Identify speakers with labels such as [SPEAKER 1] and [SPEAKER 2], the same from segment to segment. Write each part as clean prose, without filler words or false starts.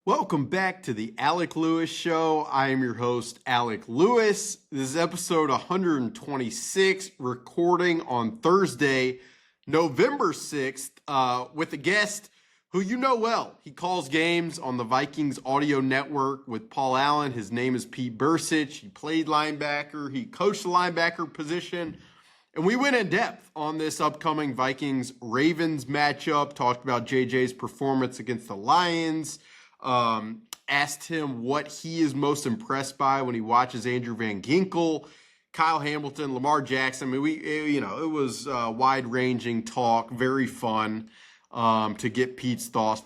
[SPEAKER 1] Welcome back to the Alec Lewis Show. I am your host, Alec Lewis. This is episode 126, recording on Thursday, November 6th, with a guest who you know well. He calls games on the Vikings audio network with Paul Allen. His name is Pete Bercich. He played linebacker. He coached the linebacker position. And we went in depth on this upcoming Vikings-Ravens matchup, talked about JJ's performance against the Lions, asked him what he is most impressed by when he watches Andrew Van Ginkel, Kyle Hamilton, Lamar Jackson. I mean, it was wide-ranging talk, very fun to get Pete's thoughts.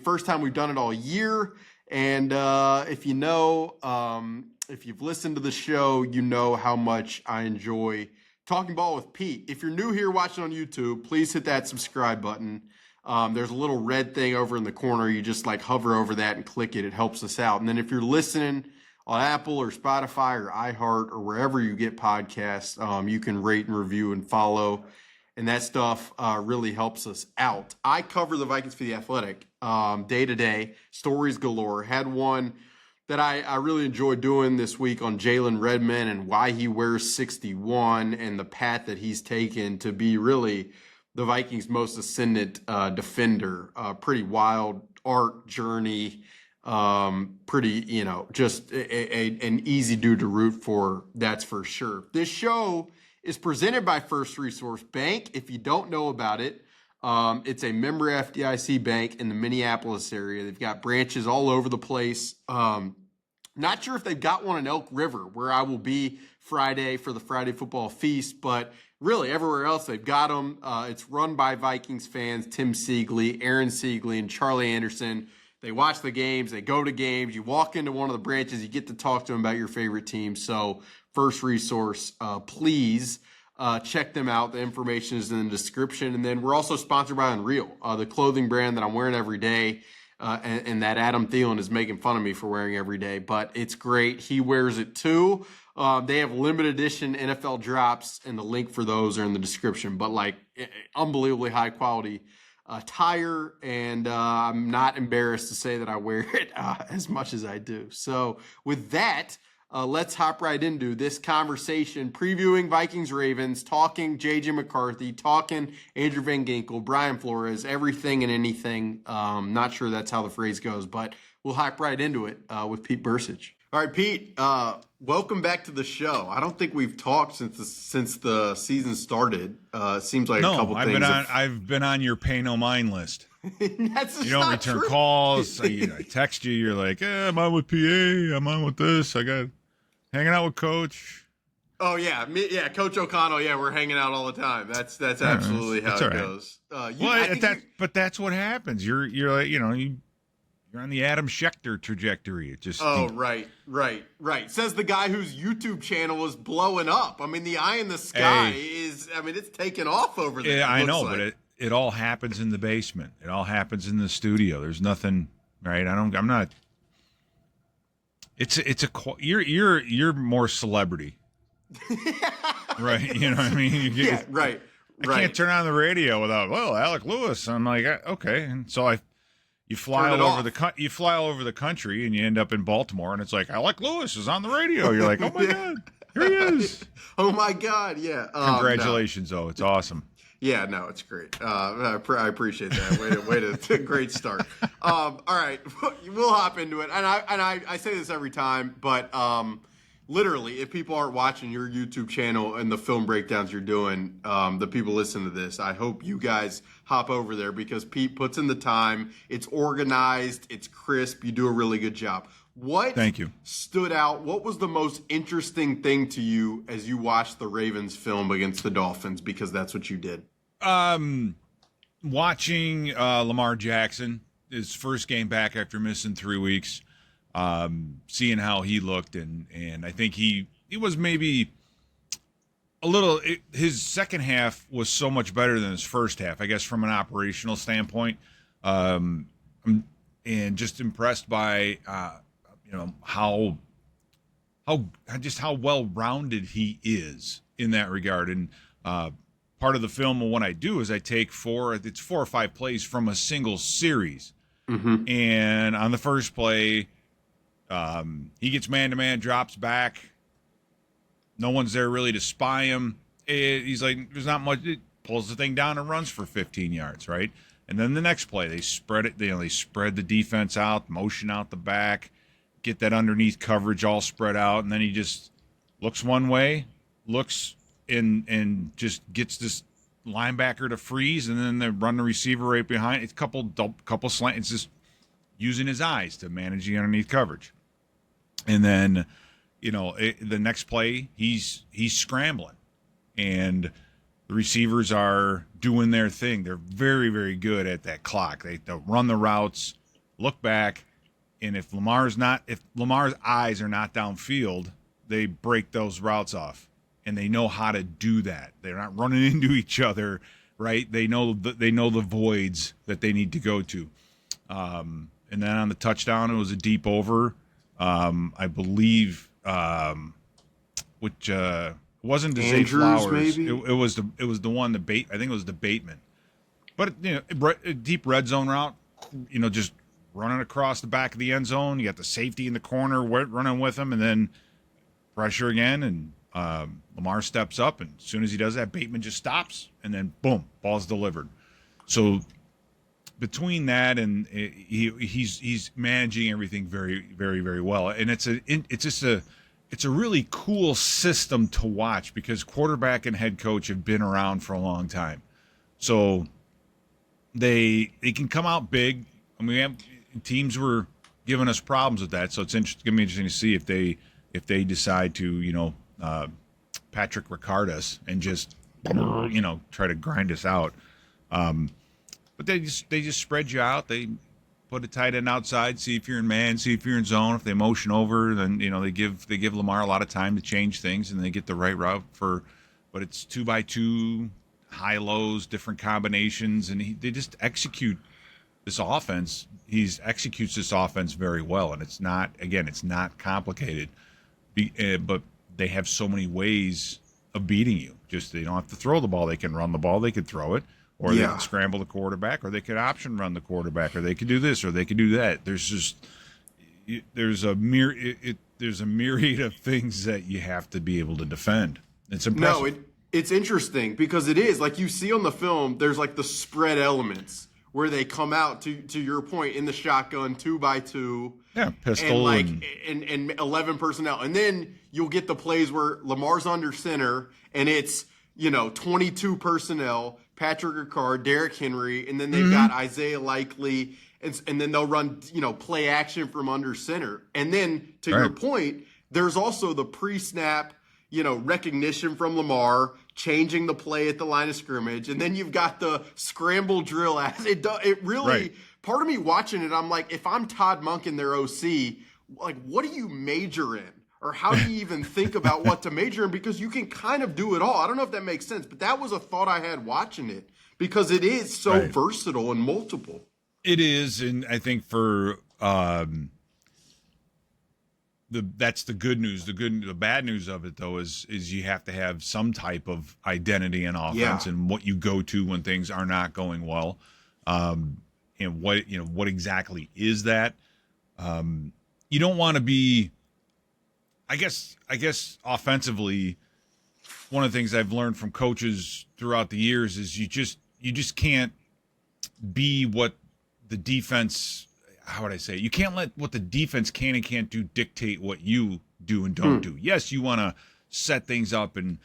[SPEAKER 1] First time we've done it all year, and if you've listened to the show, you know how much I enjoy talking ball with Pete. If you're new here watching on YouTube, please hit that subscribe button. There's a little red thing over in the corner. You just hover over that and click it. It helps us out. And then if you're listening on Apple or Spotify or iHeart or wherever you get podcasts, you can rate and review and follow. And that stuff really helps us out. I cover the Vikings for The Athletic day to day, stories galore. Had one that I really enjoyed doing this week on Jalen Redmond and why he wears 61 and the path that he's taken to be really the Vikings' most ascendant defender. Pretty wild arc journey. Pretty, just an easy dude to root for, that's for sure. This show is presented by First Resource Bank. If you don't know about it, it's a member FDIC bank in the Minneapolis area. They've got branches all over the place. Not sure if they've got one in Elk River, where I will be Friday for the Friday football feast, but really everywhere else they've got them. It's run by Vikings fans, Tim Siegley, Aaron Siegley, and Charlie Anderson. They watch the games, they go to games. You walk into one of the branches, you get to talk to them about your favorite team. So First Resource, please check them out. The information is in the description. And then we're also sponsored by Unreal, the clothing brand that I'm wearing every day. And that Adam Thielen is making fun of me for wearing every day, but it's great. He wears it too. They have limited edition NFL drops, and the link for those are in the description. But unbelievably high quality attire, and I'm not embarrassed to say that I wear it as much as I do. So with that, let's hop right into this conversation, previewing Vikings-Ravens, talking J.J. McCarthy, talking Andrew Van Ginkel, Brian Flores, everything and anything. Not sure that's how the phrase goes, but we'll hop right into it with Pete Bercich. All right, Pete, welcome back to the show. I don't think we've talked since the season started. Seems like a couple things.
[SPEAKER 2] I've been on your pay no mind list.
[SPEAKER 1] That's
[SPEAKER 2] you don't return
[SPEAKER 1] true.
[SPEAKER 2] Calls. I text you. You're like, I'm on with PA. I'm on with this. I got hanging out with Coach.
[SPEAKER 1] Oh yeah, Coach O'Connell. Yeah, we're hanging out all the time. That's absolutely how it goes.
[SPEAKER 2] But that's what happens. You're like, you're on the Adam Schechter trajectory. It just
[SPEAKER 1] right. Says the guy whose YouTube channel is blowing up. I mean, the eye in the sky is. I mean, it's taking off over there.
[SPEAKER 2] Yeah, I know, but it all happens in the basement. It all happens in the studio. There's nothing, right? I'm not. You're more celebrity, right? You know what I mean?
[SPEAKER 1] Right.
[SPEAKER 2] I can't turn on the radio without Alec Lewis. I'm like, okay, and so you fly all over the country, and you end up in Baltimore, and it's like Alec Lewis is on the radio. You're like, oh my god, here he is!
[SPEAKER 1] Oh my god, yeah.
[SPEAKER 2] Congratulations, though, it's awesome.
[SPEAKER 1] Yeah, no, it's great. I appreciate that. Way to great start. All right, we'll hop into it. And I say this every time, but literally, if people aren't watching your YouTube channel and the film breakdowns you're doing, the people listen to this, I hope you guys hop over there because Pete puts in the time. It's organized. It's crisp. You do a really good job.
[SPEAKER 2] Thank you.
[SPEAKER 1] Stood out? What was the most interesting thing to you as you watched the Ravens film against the Dolphins? Because that's what you did.
[SPEAKER 2] Watching Lamar Jackson, his first game back after missing 3 weeks, seeing how he looked, and I think he was maybe a little. His second half was so much better than his first half, I guess, from an operational standpoint, and just impressed by. How well-rounded he is in that regard. And part of the film, when I do, is I take 4 or 5 plays from a single series
[SPEAKER 1] Mm-hmm.
[SPEAKER 2] And on the first play, he gets man-to-man, drops back. No one's there really to spy him. He's like, there's not much. It pulls the thing down and runs for 15 yards, right? And then the next play, they spread it. They spread the defense out, motion out the back, get that underneath coverage all spread out, and then he just looks one way, looks and just gets this linebacker to freeze, and then they run the receiver right behind. It's a couple slant. It's just using his eyes to manage the underneath coverage. And then, the next play, he's scrambling, and the receivers are doing their thing. They're very, very good at that clock. They'll run the routes, look back, and if Lamar's eyes are not downfield, they break those routes off, and they know how to do that. They're not running into each other, right? They know the voids that they need to go to. And then on the touchdown, it was a deep over. I believe, which wasn't to say Flowers.
[SPEAKER 1] Maybe?
[SPEAKER 2] It was the one I think it was the Bateman. But a deep red zone route, just running across the back of the end zone. You got the safety in the corner running with him, and then pressure again, and Lamar steps up, and as soon as he does that, Bateman just stops, and then boom, ball's delivered. So between that and he's managing everything very, very, very well, and it's a really cool system to watch because quarterback and head coach have been around for a long time, so they can come out big. I mean, teams were giving us problems with that, so it's going to be interesting to see if they decide to Patrick Ricard us and just try to grind us out. But they just spread you out. They put a tight end outside, see if you're in man, see if you're in zone. If they motion over, then they give Lamar a lot of time to change things, and they get the right route for. But it's 2x2, high lows, different combinations, and they just execute this offense. He executes this offense very well, and it's not complicated, but they have so many ways of beating you. Just they don't have to throw the ball; they can run the ball, they can throw it. Or they could scramble the quarterback, or they could option run the quarterback, or they could do this, or they could do that. There's a myriad of things that you have to be able to defend. It's impressive.
[SPEAKER 1] No, it's interesting because it is like you see on the film. There's like the spread elements where they come out to your point in the shotgun 2x2.
[SPEAKER 2] Yeah, pistol
[SPEAKER 1] and 11 personnel, and then you'll get the plays where Lamar's under center and it's 22 personnel. Patrick Ricard, Derrick Henry, and then they've got Isaiah Likely, and then they'll run, play action from under center. And then, to your point, there's also the pre-snap, recognition from Lamar, changing the play at the line of scrimmage, and then you've got the scramble drill. It really, part of me watching it, I'm like, if I'm Todd Monken, their OC, like, what do you major in? Or how do you even think about what to major in? Because you can kind of do it all. I don't know if that makes sense, but that was a thought I had watching it because it is so versatile and multiple.
[SPEAKER 2] It is, and I think for that's the good news. The bad news of it though is you have to have some type of identity in offense and what you go to when things are not going well. And what exactly is that? You don't want to be. I guess offensively, one of the things I've learned from coaches throughout the years is you just can't be what the defense. How would I say? You can't let what the defense can and can't do dictate what you do and don't do. Yes, you want to set things up, and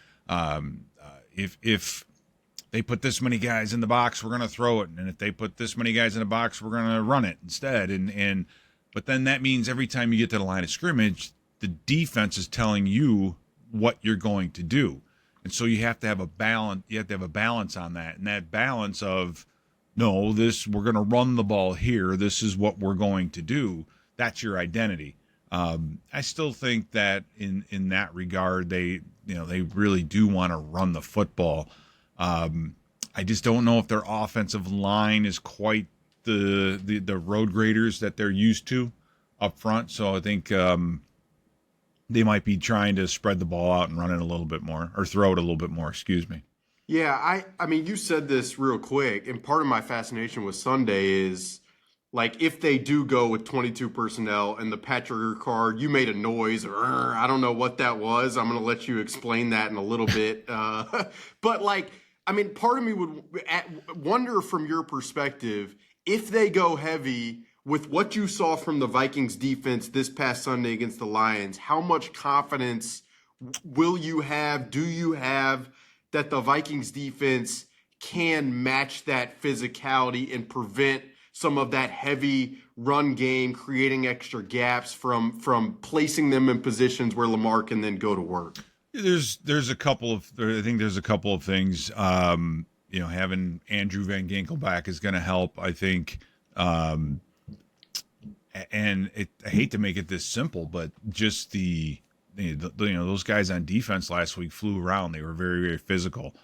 [SPEAKER 2] if they put this many guys in the box, we're going to throw it, and if they put this many guys in the box, we're going to run it instead. But then that means every time you get to the line of scrimmage, the defense is telling you what you're going to do. And so you have to have a balance. You have to have a balance on that. And that balance of, no, we're going to run the ball here. This is what we're going to do. That's your identity. I still think that in that regard, they really do want to run the football. I just don't know if their offensive line is quite the road graders that they're used to up front. So I think, they might be trying to spread the ball out and run it a little bit more, or throw it a little bit more, excuse me.
[SPEAKER 1] Yeah, I mean, you said this real quick, and part of my fascination with Sunday is like if they do go with 22 personnel and the Patrick Ricard, you made a noise or I don't know what that was. I'm going to let you explain that in a little bit. But like, I mean, part of me would wonder from your perspective, if they go heavy with what you saw from the Vikings defense this past Sunday against the Lions, how much confidence will you have, do you have, that the Vikings defense can match that physicality and prevent some of that heavy run game, creating extra gaps from placing them in positions where Lamar can then go to work?
[SPEAKER 2] There's a couple of things. Having Andrew Van Ginkel back is going to help, I think. I hate to make it this simple, but just those guys on defense last week flew around. They were very, very physical.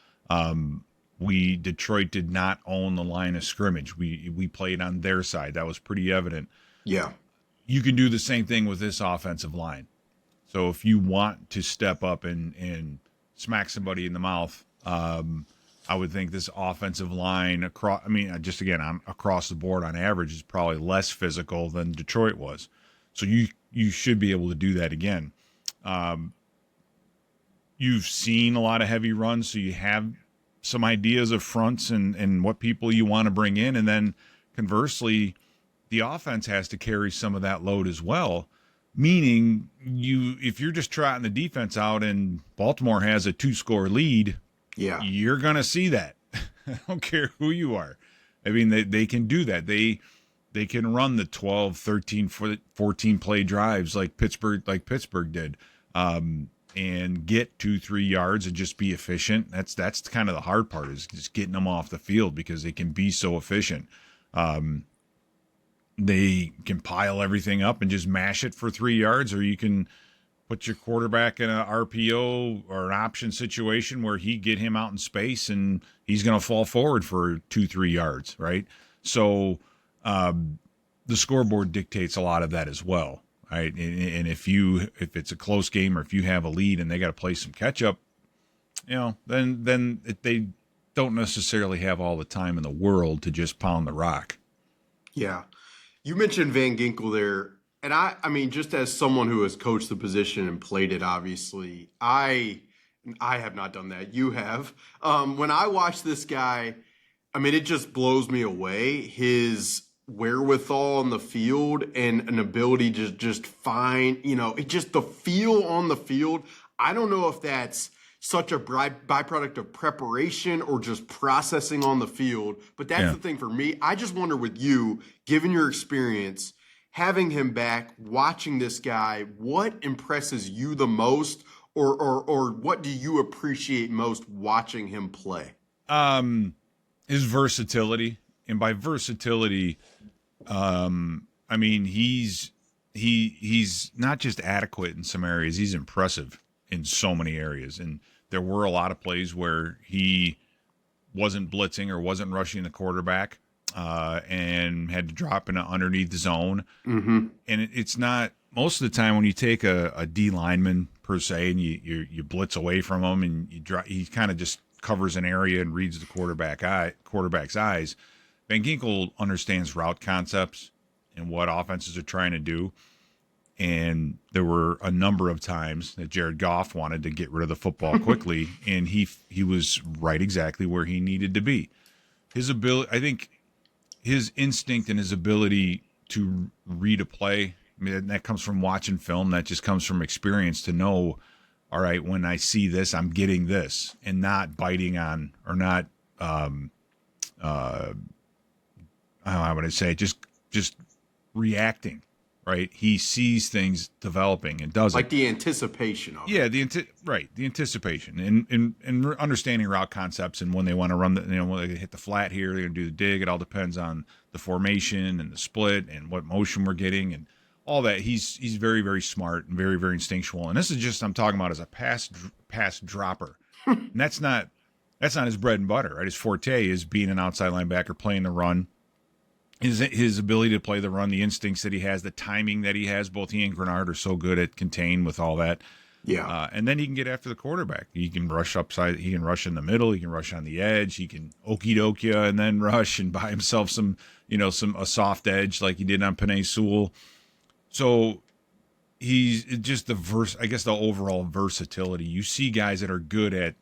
[SPEAKER 2] Detroit did not own the line of scrimmage. We played on their side. That was pretty evident.
[SPEAKER 1] Yeah.
[SPEAKER 2] You can do the same thing with this offensive line. So if you want to step up and smack somebody in the mouth, I would think this offensive line across the board on average is probably less physical than Detroit was. So you should be able to do that again. You've seen a lot of heavy runs, so you have some ideas of fronts and what people you want to bring in. And then conversely, the offense has to carry some of that load as well. Meaning if you're just trotting the defense out and Baltimore has a 2-score lead,
[SPEAKER 1] yeah,
[SPEAKER 2] you're going to see that. I don't care who you are. I mean, they can do that. They can run the 12, 13, 14 play drives like Pittsburgh did. And get 2-3 yards and just be efficient. That's kind of the hard part, is just getting them off the field, because they can be so efficient. They can pile everything up and just mash it for 3 yards, or you can put your quarterback in an RPO or an option situation where get him out in space and he's going to fall forward for 2-3 yards, right? So the scoreboard dictates a lot of that as well. Right, and if it's a close game, or if you have a lead and they got to play some catch up, then they don't necessarily have all the time in the world to just pound the rock.
[SPEAKER 1] Yeah, you mentioned Van Ginkel there, and I mean, just as someone who has coached the position and played it, obviously, I have not done that. You have. When I watch this guy, I mean, it just blows me away. His wherewithal on the field and an ability to just find, the feel on the field. I don't know if that's such a byproduct of preparation or just processing on the field, but that's the thing for me. I just wonder, with you, given your experience, having him back, watching this guy, what impresses you the most, or what do you appreciate most watching him play?
[SPEAKER 2] His versatility. And by versatility, I mean, he's not just adequate in some areas, he's impressive in so many areas. And there were a lot of plays where he wasn't blitzing or wasn't rushing the quarterback, and had to drop in an underneath zone.
[SPEAKER 1] Mm-hmm.
[SPEAKER 2] And it's not, most of the time when you take a D lineman per se and you blitz away from him and he kind of just covers an area and reads the quarterback's eyes. Van Ginkel understands route concepts and what offenses are trying to do. And there were a number of times that Jared Goff wanted to get rid of the football quickly, and he was right exactly where he needed to be. His ability, I think, his instinct and his ability to read a play, I mean, that comes from watching film. That just comes from experience to know, all right, when I see this, I'm getting this, and not biting on, or not, how would I say, just reacting, right? He sees things developing and does
[SPEAKER 1] like the anticipation of it.
[SPEAKER 2] Yeah, the anticipation and understanding route concepts, and when they want to run when they hit the flat here, they're going to do the dig. It all depends on the formation and the split and what motion we're getting and all that. He's very, very smart and very, very instinctual. And this is just, I'm talking about as a pass dropper. And that's not his bread and butter, right? His forte is being an outside linebacker, playing the run. His ability to play the run, the instincts that he has, the timing that he has. Both he and Grenard are so good at contain with all that.
[SPEAKER 1] Yeah.
[SPEAKER 2] And then he can get after the quarterback. He can rush upside. He can rush in the middle. He can rush on the edge. He can okie doke you and then rush and buy himself some a soft edge like he did on Penei Sewell. So he's just the overall versatility. You see guys that are good at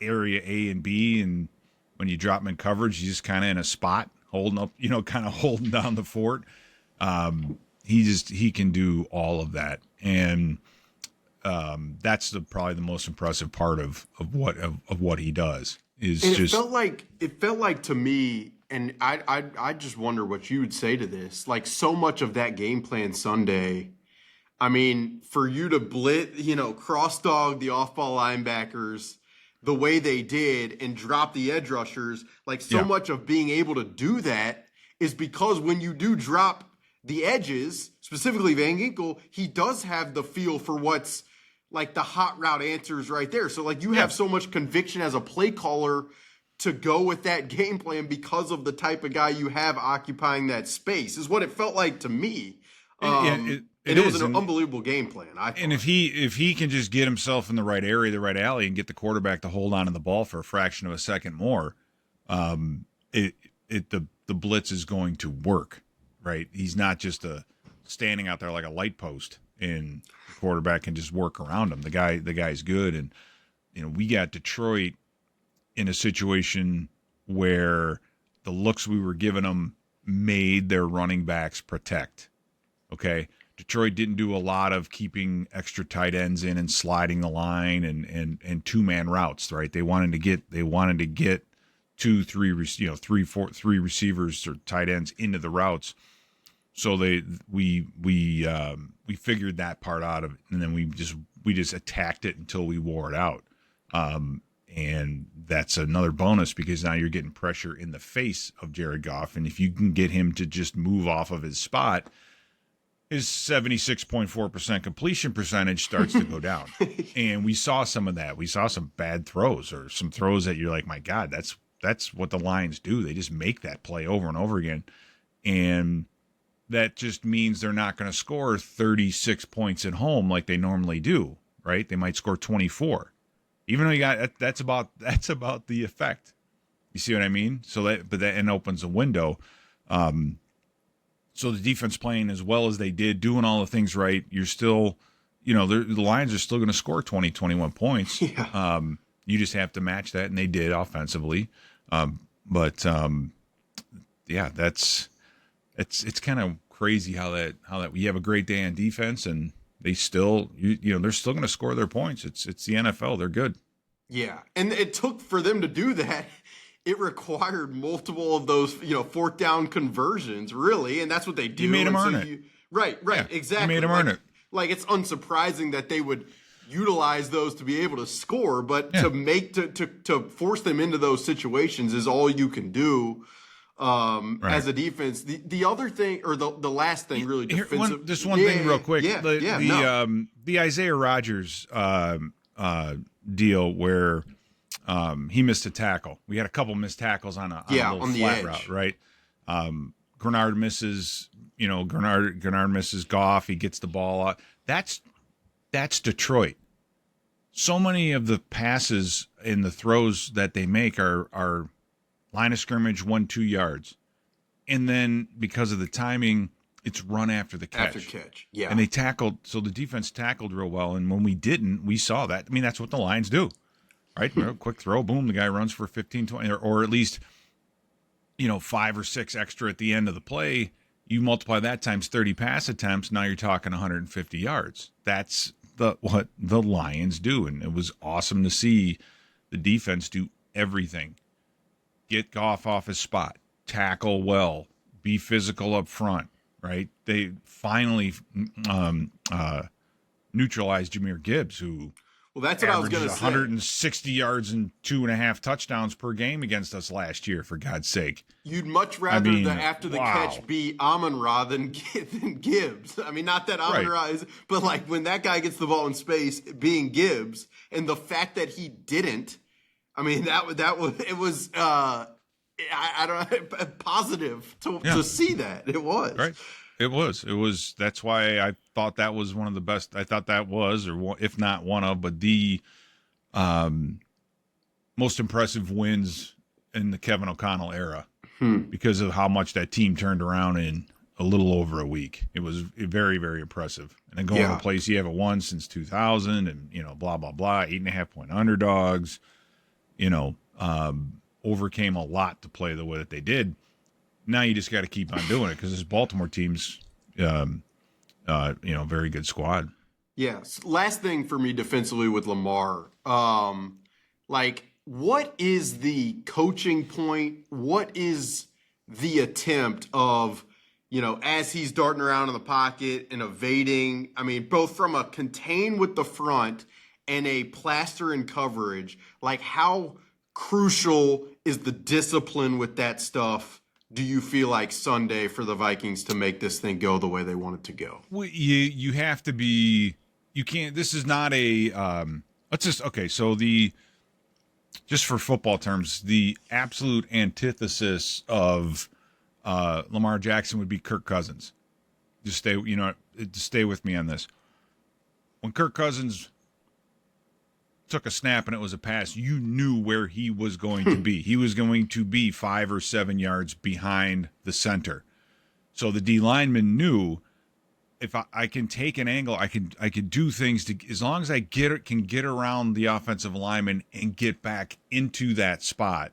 [SPEAKER 2] area A and B, and when you drop him in coverage, he's just kind of in a spot holding up, kind of holding down the fort. He can do all of that, and that's probably the most impressive part of what he does.
[SPEAKER 1] It felt like to me, and I just wonder what you would say to this. Like, so much of that game plan Sunday, I mean, for you to blitz, cross dog the off ball linebackers the way they did and drop the edge rushers, like much of being able to do that is because when you do drop the edges, specifically Van Ginkel, he does have the feel for what's like the hot route answers right there. So like you have so much conviction as a play caller to go with that game plan because of the type of guy you have occupying that space is what it felt like to me. It was an unbelievable game plan.
[SPEAKER 2] And if he can just get himself in the right area, the right alley, and get the quarterback to hold on to the ball for a fraction of a second more, the blitz is going to work, right? He's not just standing out there like a light post, and the quarterback can just work around him. The guy's good, and we got Detroit in a situation where the looks we were giving them made their running backs protect. Okay. Detroit didn't do a lot of keeping extra tight ends in and sliding the line and two-man routes, right? They wanted to get 2, 3, 3 receivers or tight ends into the routes. So we figured that part out of it, and then we just attacked it until we wore it out. And that's another bonus because now you're getting pressure in the face of Jared Goff, and if you can get him to just move off of his spot, his 76.4% completion percentage starts to go down. And we saw some of that. We saw some bad throws or some throws that you're like, my God, that's what the Lions do. They just make that play over and over again. And that just means they're not going to score 36 points at home like they normally do, right? They might score 24. Even though that's about the effect. You see what I mean? So that opens a window. So the defense playing as well as they did, doing all the things right, you're still, the Lions are still going to score 20, 21 points.
[SPEAKER 1] Yeah.
[SPEAKER 2] You just have to match that, and they did offensively. It's kind of crazy how that we have a great day on defense, and they still, they're still going to score their points. It's the NFL. They're good.
[SPEAKER 1] Yeah, and it took for them to do that. It required multiple of those, fourth down conversions, really, and that's what they do.
[SPEAKER 2] You made them earn it.
[SPEAKER 1] Right,
[SPEAKER 2] Yeah,
[SPEAKER 1] exactly.
[SPEAKER 2] You made them earn it.
[SPEAKER 1] Like, it's unsurprising that they would utilize those to be able to score, but to force them into those situations is all you can do as a defense. The other thing, or the last thing, really defensive.
[SPEAKER 2] Just one thing, real quick. The Isaiah Rodgers deal where. He missed a tackle. We had a couple missed tackles on a little
[SPEAKER 1] on the
[SPEAKER 2] flat
[SPEAKER 1] edge
[SPEAKER 2] route, right? Grenard misses, Grenard misses Goff. He gets the ball out. That's Detroit. So many of the passes and the throws that they make are line of scrimmage, 1-2 yards. And then because of the timing, it's run after the catch.
[SPEAKER 1] After catch, yeah.
[SPEAKER 2] And they tackled, so the defense tackled real well. And when we didn't, we saw that. I mean, that's what the Lions do. Right, quick throw, boom, the guy runs for 15, 20, or at least, 5 or 6 extra at the end of the play. You multiply that times 30 pass attempts, now you're talking 150 yards. That's what the Lions do, and it was awesome to see the defense do everything. Get Goff off his spot, tackle well, be physical up front, right? They finally neutralized Jahmyr Gibbs, who...
[SPEAKER 1] Well, that's what I was going to say.
[SPEAKER 2] 160 yards and 2.5 touchdowns per game against us last year, for God's sake.
[SPEAKER 1] You'd much rather after the catch be Amon-Ra than Gibbs. I mean, not that Amon-Ra is, but like when that guy gets the ball in space, being Gibbs, and the fact that he didn't, I mean, it was I don't know, positive to see that. It was.
[SPEAKER 2] Right. It was. That's why I thought that was one of the best. I thought that was, or if not one of, but the most impressive wins in the Kevin O'Connell era because of how much that team turned around in a little over a week. It was very, very impressive. And then going to a place you haven't won since 2000 and, blah, blah, blah, 8.5-point underdogs, overcame a lot to play the way that they did. Now you just got to keep on doing it because this Baltimore team's, very good squad.
[SPEAKER 1] Yes. Last thing for me defensively with Lamar, what is the coaching point? What is the attempt of, as he's darting around in the pocket and evading, both from a contain with the front and a plaster in coverage, how crucial is the discipline with that stuff? Do you feel like Sunday for the Vikings to make this thing go the way they want it to go?
[SPEAKER 2] Well, you have to be, you can't, this is not a, just for football terms, the absolute antithesis of Lamar Jackson would be Kirk Cousins. Just stay with me on this. When Kirk Cousins took a snap and it was a pass, you knew where he was going to be. He was going to be 5 or 7 yards behind the center. So the D lineman knew if I can take an angle, I can do things to, as long as I can get around the offensive lineman and get back into that spot,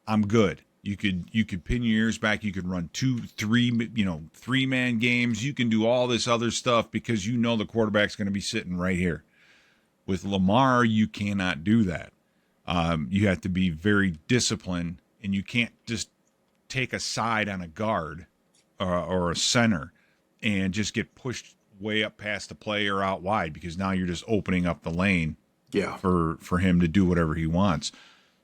[SPEAKER 2] I'm good. You could pin your ears back. You could run 3-man games. You can do all this other stuff because the quarterback's going to be sitting right here. With Lamar, you cannot do that. You have to be very disciplined, and you can't just take a side on a guard or a center and just get pushed way up past the play or out wide because now you're just opening up the lane for him to do whatever he wants.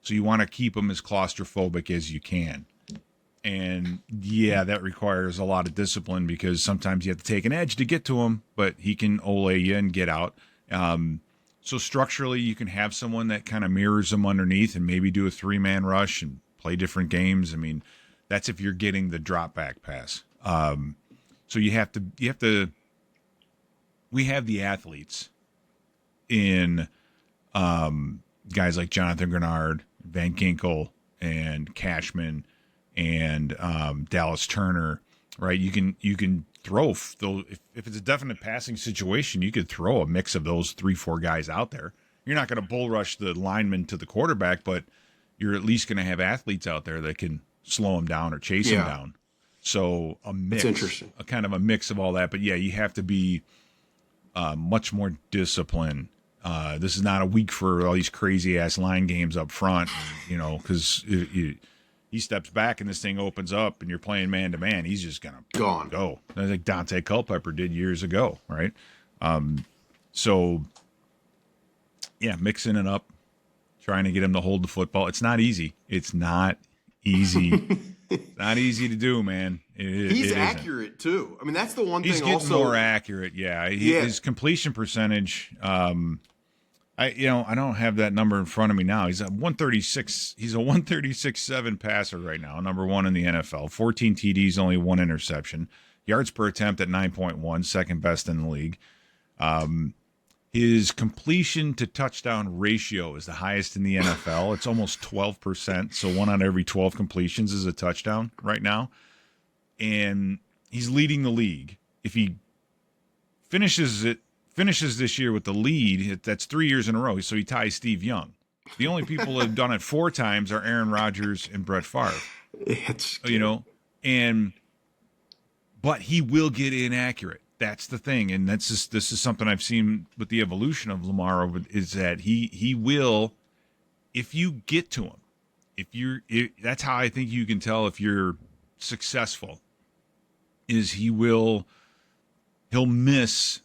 [SPEAKER 2] So you want to keep him as claustrophobic as you can. And, that requires a lot of discipline because sometimes you have to take an edge to get to him, but he can ole you and get out. So structurally, you can have someone that kind of mirrors him underneath and maybe do a 3-man rush and play different games. That's if you're getting the drop back pass. So we have the athletes in guys like Jonathan Grenard, Van Ginkel, and Cashman, and Dallas Turner, right? You can throw those if it's a definite passing situation. You could throw a mix of those 3-4 guys out there. You're not going to bull rush the lineman to the quarterback, but you're at least going to have athletes out there that can slow him down or chase him down. So a mix,
[SPEAKER 1] that's interesting.
[SPEAKER 2] A kind of a mix of all that. But you have to be much more disciplined. This is not a week for all these crazy ass line games up front, because he steps back and this thing opens up and you're playing man to man. He's just gonna go. I think Dante Culpepper did years ago, right? Mixing it up, trying to get him to hold the football. It's not easy. Not easy to do, man.
[SPEAKER 1] He's accurate too. That's the one thing.
[SPEAKER 2] He's getting
[SPEAKER 1] also
[SPEAKER 2] more accurate. His completion percentage. I don't have that number in front of me now. He's a 136. He's a 136.7 passer right now, number 1 in the NFL. 14 TDs, only 1 interception. Yards per attempt at 9.1, second best in the league. His completion to touchdown ratio is the highest in the NFL. It's almost 12%. So 1 out of every 12 completions is a touchdown right now. And he's leading the league. If he finishes this year with the lead, that's 3 years in a row. So he ties Steve Young. The only people that have done it 4 times are Aaron Rodgers and Brett Favre. But he will get inaccurate. That's the thing, and this is something I've seen with the evolution of Lamar is that he will, if you get to him, that's how I think you can tell if you're successful. Is he'll miss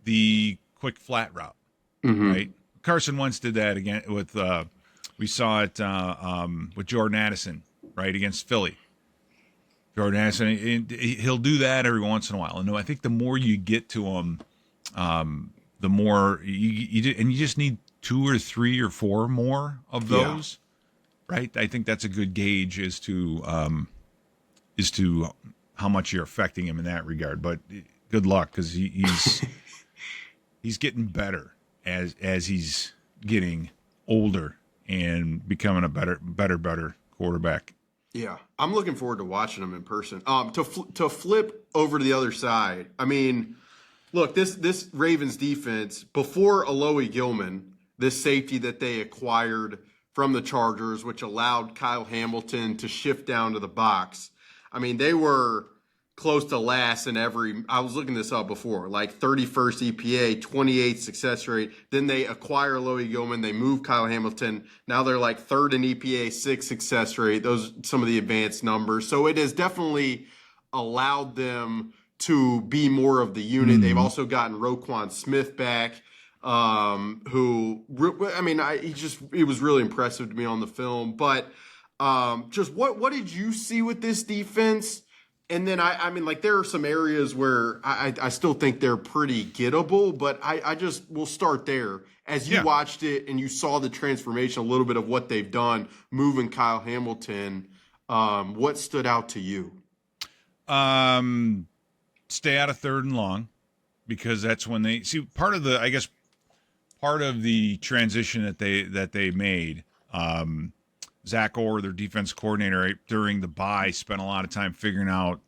[SPEAKER 2] the quick flat route, right? Carson Wentz did that again with we saw it with Jordan Addison, right, against Philly. Jordan Addison, he'll do that every once in a while. And I think the more you get to him, the more you just need 2 or 3 or 4 more of those, right? I think that's a good gauge as to how much you're affecting him in that regard. But good luck, because he's getting better as he's getting older and becoming a better quarterback.
[SPEAKER 1] Yeah, I'm looking forward to watching him in person. To flip over to the other side, I mean, look, this Ravens defense, before Alohi Gilman, this safety that they acquired from the Chargers, which allowed Kyle Hamilton to shift down to the box. I mean, they were close to last in every, I was looking this up before, like 31st EPA, 28th success rate. Then they acquire Alohi Gilman. They move Kyle Hamilton. Now they're like third in EPA, 6th success rate. Those some of the advanced numbers. So it has definitely allowed them to be more of the unit. They've also gotten Roquan Smith back, who, I mean, he was really impressive to me on the film. But just what did you see with this defense? And then I mean, like, there are some areas where I still think they're pretty gettable, but we'll start there. As you watched it and you saw the transformation, a little bit of what they've done, moving Kyle Hamilton, what stood out to you?
[SPEAKER 2] Stay out of third and long, because that's when they see part of the transition that they made. Zach Orr, their defense coordinator, during the bye, spent a lot of time figuring out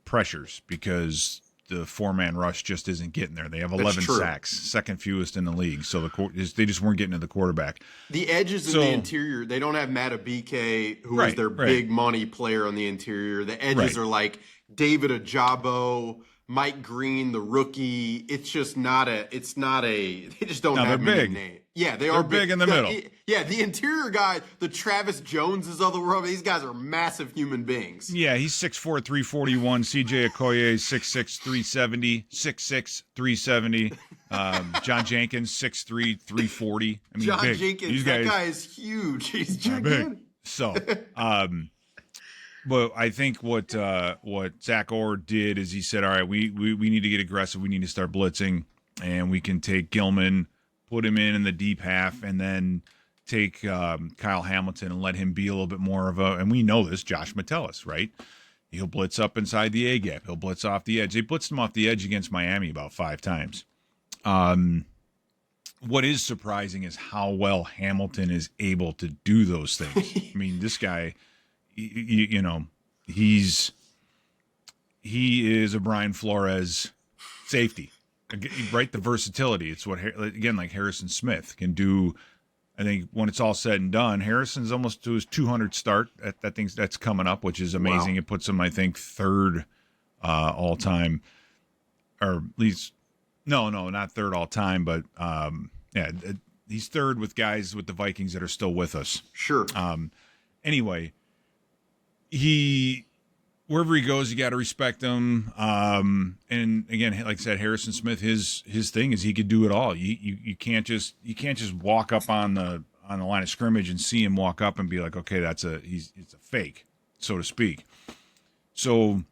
[SPEAKER 2] pressures, because the four-man rush just isn't getting there. They have 11 sacks, second fewest in the league, so they just weren't getting to the quarterback.
[SPEAKER 1] The edges in the interior, they don't have Matabike, who is their big money player on the interior. The edges are like David Ajabo, Mike Green, the rookie. It's just not a. They just don't have many names. Yeah, they're
[SPEAKER 2] big in the middle.
[SPEAKER 1] The interior guy, the Travis Joneses of the world. These guys are massive human beings.
[SPEAKER 2] Yeah, he's 6'4", 341. CJ Okoye, 6'6", 370. 6'6", 370. John Jenkins, 6'3", 340. I mean,
[SPEAKER 1] John
[SPEAKER 2] big.
[SPEAKER 1] Jenkins, that guy is huge. He's gigantic.
[SPEAKER 2] So, but I think what Zach Orr did is he said, all right, we need to get aggressive. We need to start blitzing, and we can take Gilman, put him in the deep half, and then take Kyle Hamilton and let him be a little bit more of a, and we know this, Josh Metellus, right? He'll blitz up inside the A-gap. He'll blitz off the edge. They blitzed him off the edge against Miami about 5 times. What is surprising is how well Hamilton is able to do those things. I mean, this guy, you know, he is a Brian Flores safety. Right, the versatility. It's what, again, like Harrison Smith can do. I think when it's all said and done, Harrison's almost to his 200 start. That thing's that's coming up, which is amazing. Wow. It puts him, I think, third all time, or at least no, not third all time, but he's third with guys with the Vikings that are still with us.
[SPEAKER 1] Sure.
[SPEAKER 2] Anyway, wherever he goes, you got to respect him. And again, like I said, Harrison Smith, his thing is he could do it all. You can't just walk up on the line of scrimmage and see him walk up and be like, okay, it's a fake, so to speak. So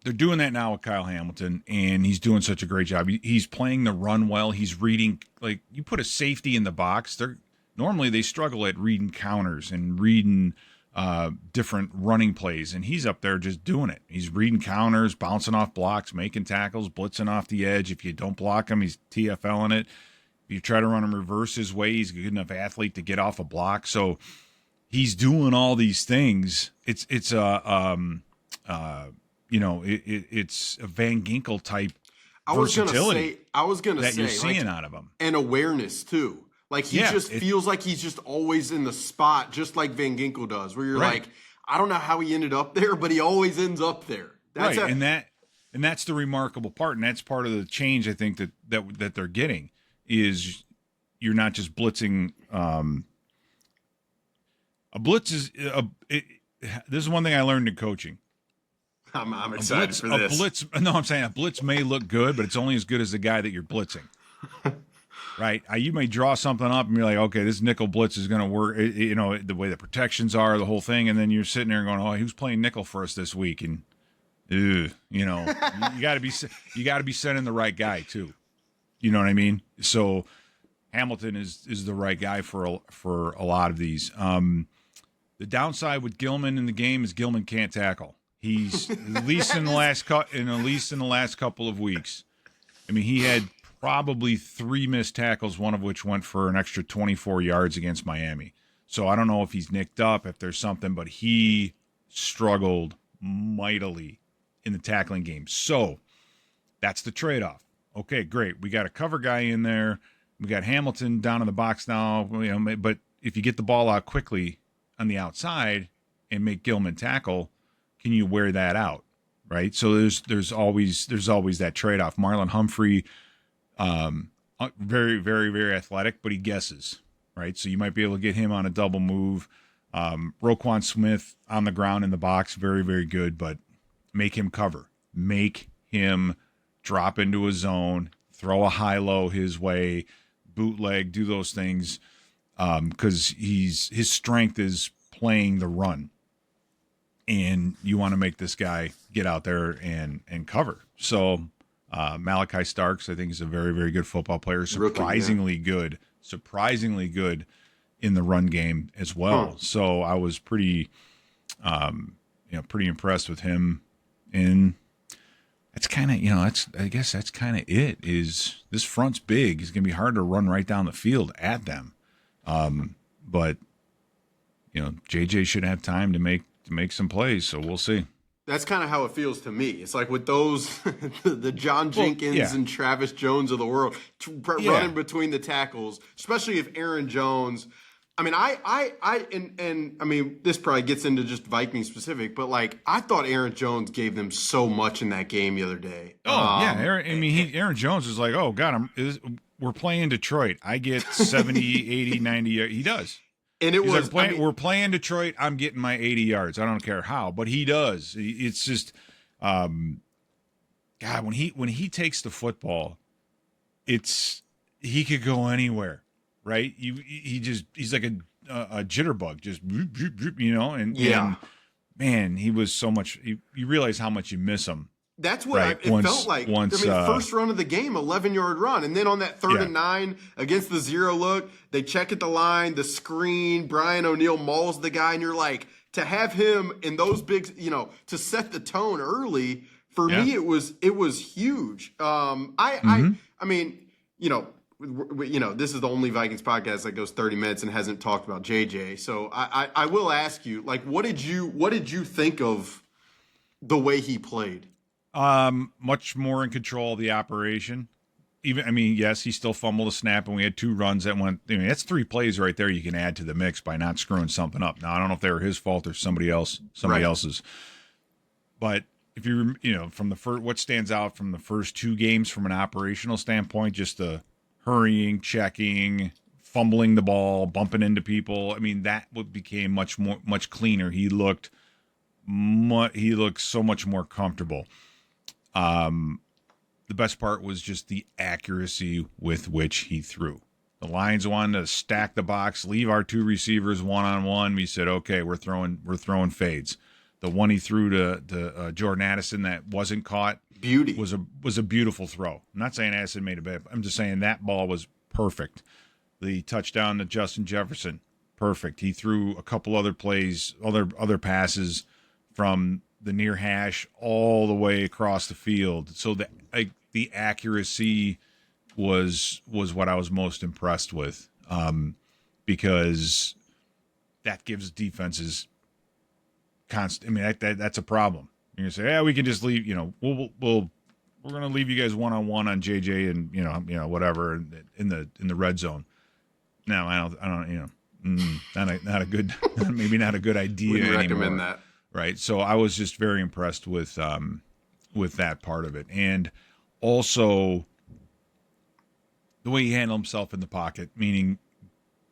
[SPEAKER 2] they're doing that now with Kyle Hamilton, and he's doing such a great job. He's playing the run well. He's reading, like, you put a safety in the box. Normally they struggle at reading counters and reading different running plays, and he's up there just doing it. He's reading counters, bouncing off blocks, making tackles, blitzing off the edge. If you don't block him, he's TFLing it. If you try to run him reverse his way, he's a good enough athlete to get off a block. So he's doing all these things. It's a Van Ginkel type versatility.
[SPEAKER 1] I was gonna say
[SPEAKER 2] you're seeing out of him,
[SPEAKER 1] and awareness too. Like, he feels like he's just always in the spot, just like Van Ginkel does, where you're like, I don't know how he ended up there, but he always ends up there. That's
[SPEAKER 2] right, and that's the remarkable part, and that's part of the change I think that they're getting is you're not just blitzing. A blitz is this is one thing I learned in coaching.
[SPEAKER 1] I'm excited for this.
[SPEAKER 2] A blitz may look good, but it's only as good as the guy that you're blitzing. Right, you may draw something up and you're like, okay, this nickel blitz is going to work. The way the protections are, the whole thing, and then you're sitting there going, oh, who's playing nickel for us this week? And you got to be sending the right guy too. You know what I mean? So Hamilton is the right guy for a lot of these. The downside with Gilman in the game is Gilman can't tackle. He's at least in the last couple of weeks. I mean, he had probably 3 missed tackles, one of which went for an extra 24 yards against Miami. So I don't know if he's nicked up, if there's something, but he struggled mightily in the tackling game. So that's the trade-off. Okay, great. We got a cover guy in there. We got Hamilton down in the box now. But if you get the ball out quickly on the outside and make Gilman tackle, can you wear that out? Right. So there's always that trade-off. Marlon Humphrey, very, very, very athletic, but he guesses. Right. So you might be able to get him on a double move. Roquan Smith on the ground in the box, very, very good, but make him cover. Make him drop into a zone, throw a high-low his way, bootleg, do those things, because his strength is playing the run. And you want to make this guy get out there and cover. So Malachi Starks, I think, is a very, very good football player. Surprisingly good in the run game as well. Huh. So I was pretty impressed with him. And that's kind of, I guess that's kind of it. Is this front's big? It's gonna be hard to run right down the field at them. But JJ should have time to make some plays, so we'll see.
[SPEAKER 1] That's kind of how it feels to me. It's like with those, the John Jenkins and Travis Jones of the world running between the tackles, especially if Aaron Jones. I mean, I mean, this probably gets into just Vikings specific, but like I thought Aaron Jones gave them so much in that game the other day.
[SPEAKER 2] Aaron Jones was like, oh God, we're playing Detroit. I get 70, 80, 90. He does.
[SPEAKER 1] And
[SPEAKER 2] we're playing Detroit. I'm getting my 80 yards. I don't care how, but he does. It's just, God, when he takes the football, he could go anywhere, right? He's like a jitterbug, just and man, he was so much. You realize how much you miss him.
[SPEAKER 1] That's what it felt like. First run of the game, 11-yard run. And then on that 3rd and 9 against the zero look, they check at the line, the screen, Brian O'Neill mauls the guy, and you're like, to have him in those big, to set the tone early, for me, it was huge. I mean, this is the only Vikings podcast that goes 30 minutes and hasn't talked about JJ. So I will ask you, like, what did you think of the way he played?
[SPEAKER 2] Much more in control of the operation. Yes, he still fumbled a snap, and we had 2 runs that went. That's 3 plays right there you can add to the mix by not screwing something up. Now, I don't know if they were his fault or somebody else's. But if you from the first, what stands out from the first 2 games from an operational standpoint, just the hurrying, checking, fumbling the ball, bumping into people. That became much cleaner. He looked so much more comfortable. The best part was just the accuracy with which he threw. The Lions wanted to stack the box, leave our 2 receivers one-on-one. We said, okay, we're throwing fades. The one he threw to Jordan Addison that wasn't caught was a beautiful throw. I'm not saying Addison made a bad. I'm just saying that ball was perfect. The touchdown to Justin Jefferson, perfect. He threw a couple other plays, other passes from the near hash all the way across the field. So the accuracy was what I was most impressed with, because that gives defenses constant. That's a problem. You're gonna say, we can just leave. We're gonna leave you guys one-on-one on JJ and whatever in the red zone. No, I don't. Not a good, maybe not a good idea.
[SPEAKER 1] Wouldn't
[SPEAKER 2] anymore.
[SPEAKER 1] Recommend that.
[SPEAKER 2] Right. So I was just very impressed with that part of it. And also the way he handled himself in the pocket, meaning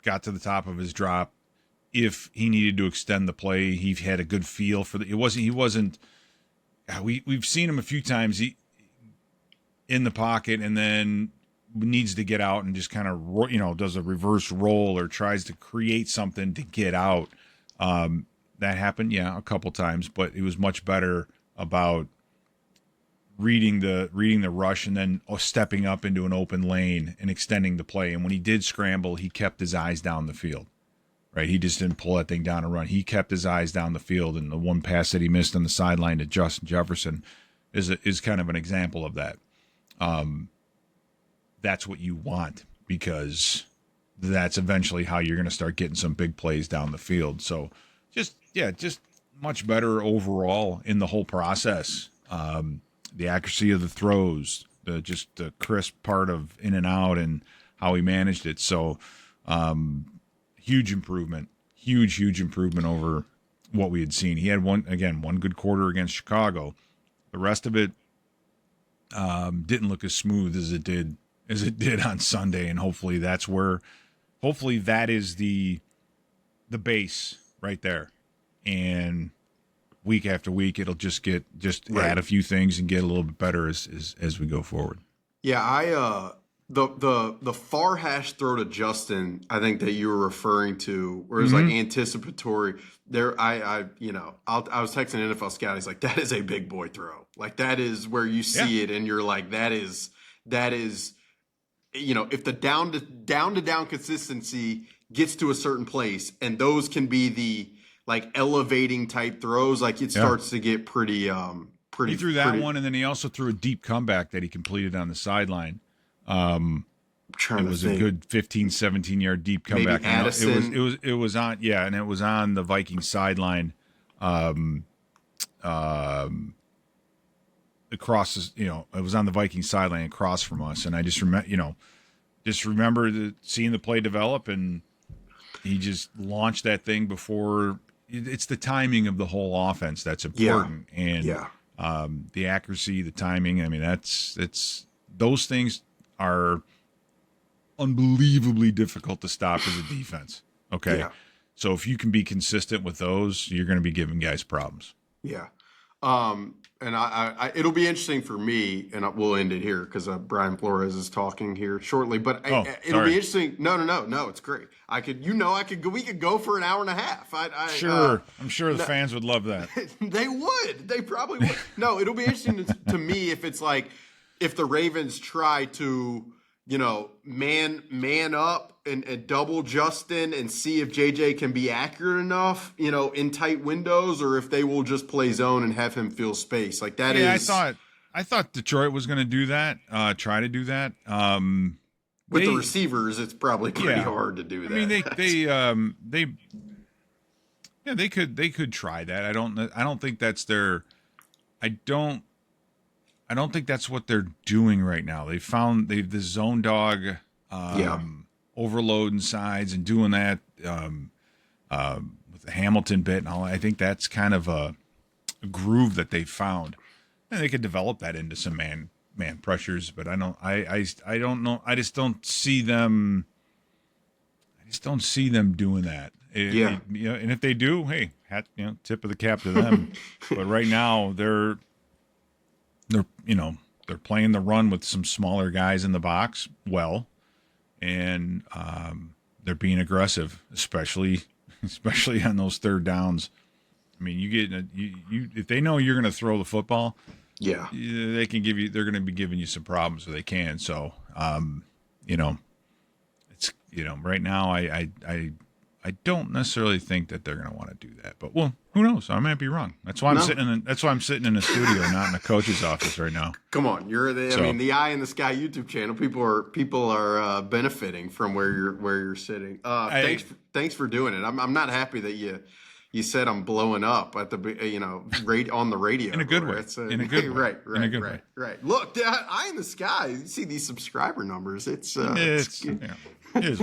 [SPEAKER 2] got to the top of his drop. If he needed to extend the play, he had a good feel for he wasn't, we've seen him a few times in the pocket and then needs to get out and just kind of, does a reverse roll or tries to create something to get out. That happened, a couple times, but it was much better about reading the rush and then stepping up into an open lane and extending the play. And when he did scramble, he kept his eyes down the field. right? He just didn't pull that thing down and run. He kept his eyes down the field, and the one pass that he missed on the sideline to Justin Jefferson is kind of an example of that. That's what you want, because that's eventually how you're going to start getting some big plays down the field. So just much better overall in the whole process. The accuracy of the throws, the crisp part of in and out, and how he managed it. So huge improvement over what we had seen. He had one good quarter against Chicago. The rest of it didn't look as smooth as it did on Sunday, and hopefully that is the base right there. And week after week, it'll just add a few things and get a little bit better as we go forward.
[SPEAKER 1] Yeah, the far hash throw to Justin, I think that you were referring to, where it's like anticipatory. There, I was texting an NFL scout. He's like, that is a big boy throw. Like, that is where you see it, and you're like, that is, if the down to down consistency gets to a certain place, and those can be the like elevating type throws, like it starts to get pretty. He threw that
[SPEAKER 2] one, and then he also threw a deep comeback that he completed on the sideline. It was a good 15, 17-yard deep comeback. It was on, and it was on the Vikings sideline, across, it was on the Vikings sideline across from us, and I just remember seeing the play develop, and he just launched that thing before. It's the timing of the whole offense that's important, and the accuracy, the timing. I mean, it's those things are unbelievably difficult to stop as a defense. Okay. Yeah. So if you can be consistent with those, you're going to be giving guys problems.
[SPEAKER 1] Yeah. And I it'll be interesting for me, and we'll end it here because Brian Flores is talking here shortly. But it'll be interesting. No, it's great. We could go for an hour and a half.
[SPEAKER 2] I'm sure the fans would love that.
[SPEAKER 1] They would. They probably would. No, it'll be interesting to me if it's like if the Ravens try to man up and double Justin and see if JJ can be accurate enough, in tight windows, or if they will just play zone and have him feel space. Like that is.
[SPEAKER 2] I thought Detroit was going to do that, try to do that.
[SPEAKER 1] With the receivers, it's probably pretty hard to do that.
[SPEAKER 2] I mean, they could try that. I don't think that's their. I don't think that's what they're doing right now. They've the zone dog overload and sides and doing that with the Hamilton bit and all. I think that's kind of a groove that they found, and they could develop that into some man pressures. But I don't know. I just don't see them. Doing that. And if they do, hey, tip of the cap to them. But right now they're playing the run with some smaller guys in the box and they're being aggressive, especially on those third downs. I mean, if they know you're going to throw the football, they're going to be giving you some problems, or they can. So, right now I don't necessarily think that they're going to want to do that, but who knows? I might be wrong. That's why I'm sitting in a studio, not in a coach's office right now.
[SPEAKER 1] Come on, the Eye in the Sky YouTube channel. People are benefiting from where you're sitting. Thanks for doing it. I'm not happy that you said I'm blowing up at the on the radio
[SPEAKER 2] in a good way.
[SPEAKER 1] In a good way. Right. Look, Eye in the Sky. You see these subscriber numbers. It is what it is.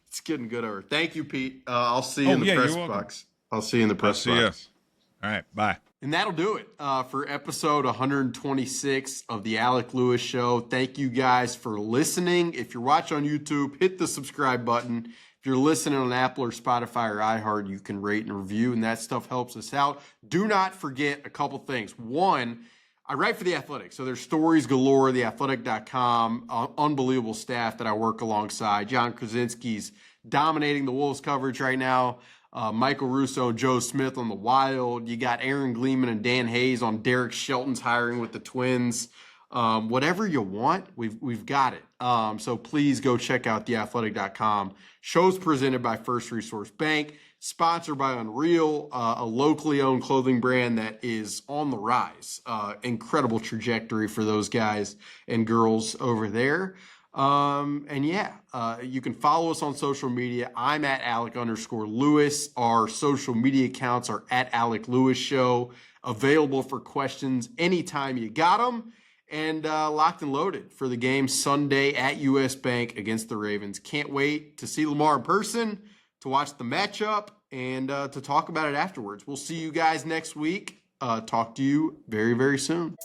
[SPEAKER 1] It's getting good over. Thank you, Pete. I'll see you in the press box. I'll see you in the press box.
[SPEAKER 2] All right, bye.
[SPEAKER 1] And that'll do it for episode 126 of the Alec Lewis Show. Thank you guys for listening. If you're watching on YouTube, hit the subscribe button. If you're listening on Apple or Spotify or iHeart, you can rate and review, and that stuff helps us out. Do not forget a couple things. One, I write for The Athletic, so there's stories galore, theathletic.com, unbelievable staff that I work alongside. John Krasinski's dominating the Wolves coverage right now. Michael Russo and Joe Smith on the Wild. You got Aaron Gleeman and Dan Hayes on Derek Shelton's hiring with the Twins. whatever you want, we've got it. So please go check out theathletic.com. Shows presented by First Resource Bank, sponsored by Unreal, a locally owned clothing brand that is on the rise. Incredible trajectory for those guys and girls over there. You can follow us on social media. I'm at Alec_Lewis. Our social media accounts are at Alec Lewis Show. Available for questions anytime you got them. And locked and loaded for the game Sunday at US Bank against the Ravens. Can't wait to see Lamar in person, to watch the matchup, and to talk about it afterwards. We'll see you guys next week. Talk to you very, very soon.